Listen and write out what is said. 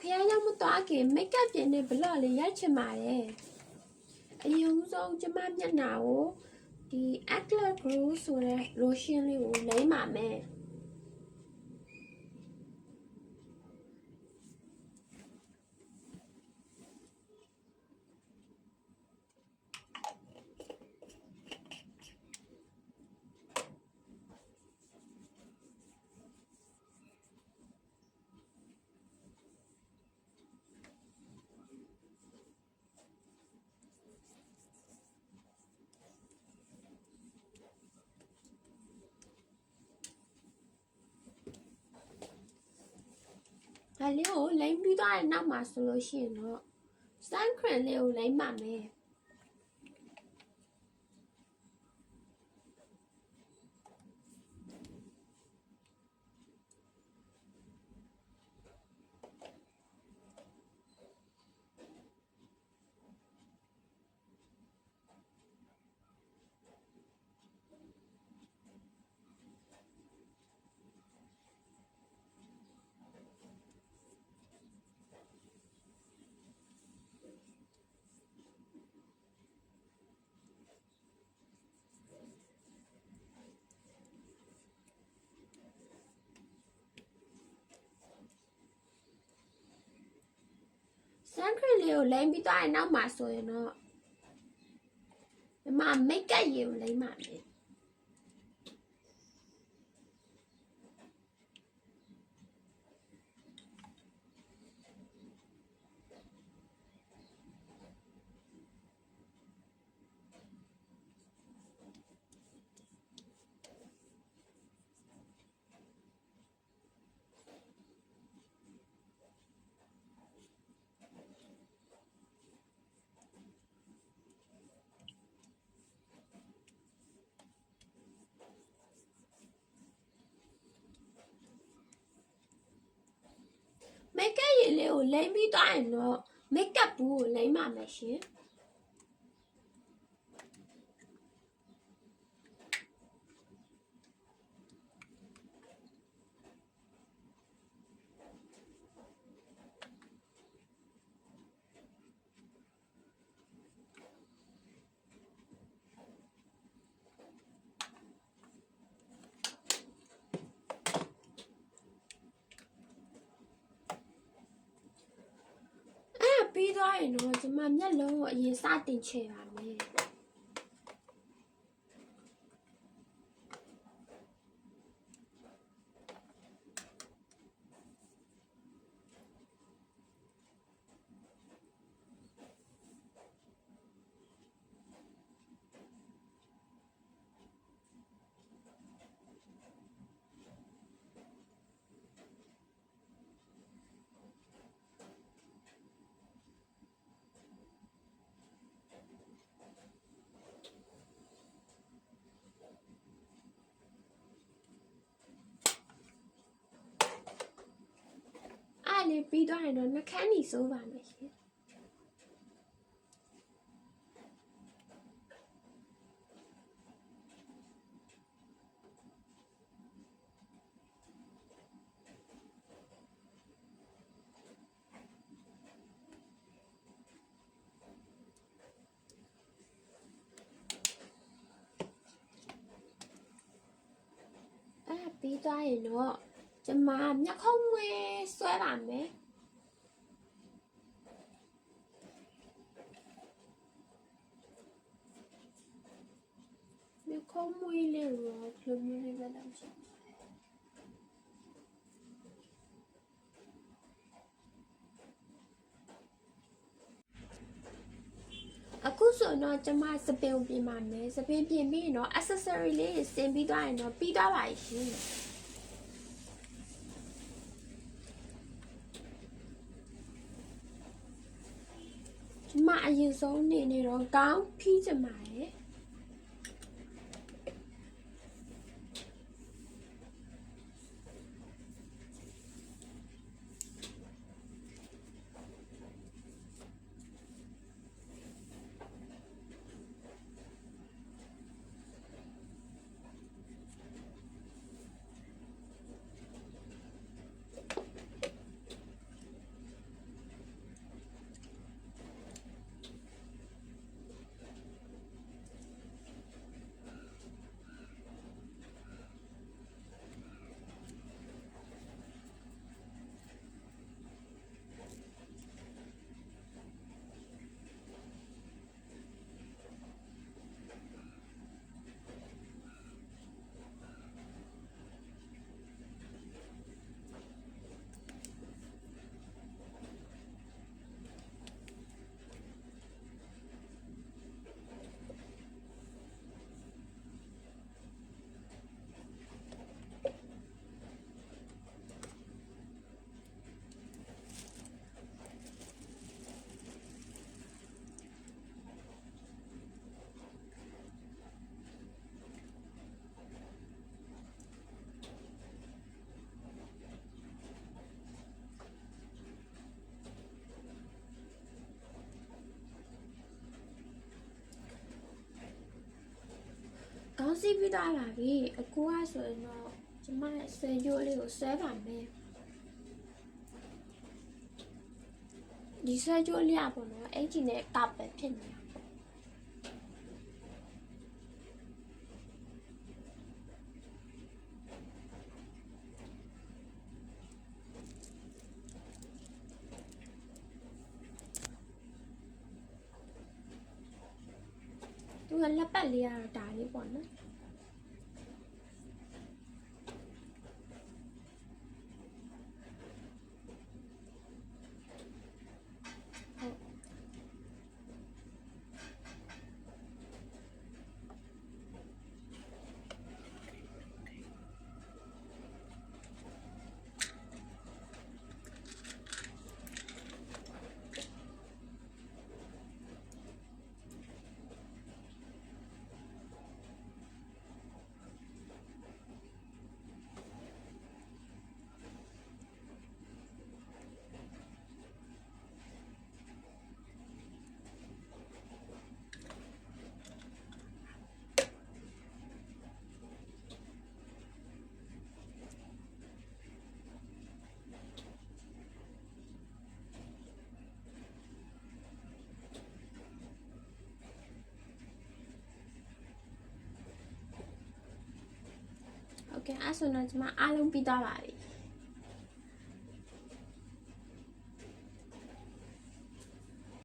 ဖះရောက်မသွားခင်မိတ်ကပ်ပြင်နဲ့ဘလော့လေးရိုက်ချင်ပါတယ်အရင်ဆုံးကျမမျက်နှာကိုဒီ Aclar Glow ဆိုတဲ့ lotion လေးကိုလိမ့်ပါမယ်ဒါလေးကိုလိမ့်ပြီးသွားတဲ့နောက်မှာဆိုလို့ရှိရင်တော့ sun cream လေးကိုလိမ့်ပါမယ်sun cream လေးကိုလိမ့်ပြီးသွားတဲ့နောက်မှာဆိုရင်တော့ဒီမှာ make up ရေကိုလိမ့်ပါမယ်make up ရေလေးကိုလိမ့်ပြီးသွားရင်တော့ make up ဘူးကိုလိမ့်ပါမယ်ရှင်ပြီးသွားရင်တော့ကျမမျက်လုံးကိုအရင်စတင်ချေပါမယ်လေးပြီးသွားရင်တော့နှခမ်းနီစိုးပါမယ်ရှင်ပြီးသွားရင်တော့ကျမမျက်ခုံးမွေးဆွဲပါမယ်မျက်ခုံးမွေးလေးကိုလိုမျိုးလေးပဲလုပ်ချင်အခုဆိုတော့ကျမစပင်ပြင်ပါမယ်စပင်ပြင်ပြီးရင်တော့ accessory လေးဆင်ပြီးသွားရင်တော့ပြီးသွားပါရှင်မအရင်ဆုံးနေနေတော့ကောင်းဖီးချင်ပါတယ် ခေါင်းစီးပြီးသားပါပြီအကိုကဆိုရင်တော့ကျမရဲ့ဆယ်ကျိုးလေးကိုဆွဲပါမယ်ဒီဆယ်ကျိုးလေးอ่ะပေါ့နော်အဲ့ဒီနဲ့ကပ်ပဲဖြစ်နေတာသူကလက်ပတ်လေးကတော့ဒါလေးပေါ့နော်โอเคအဲ့ဆိုတော့ကျွန်မအားလုံးပြီးသွားပါပြီ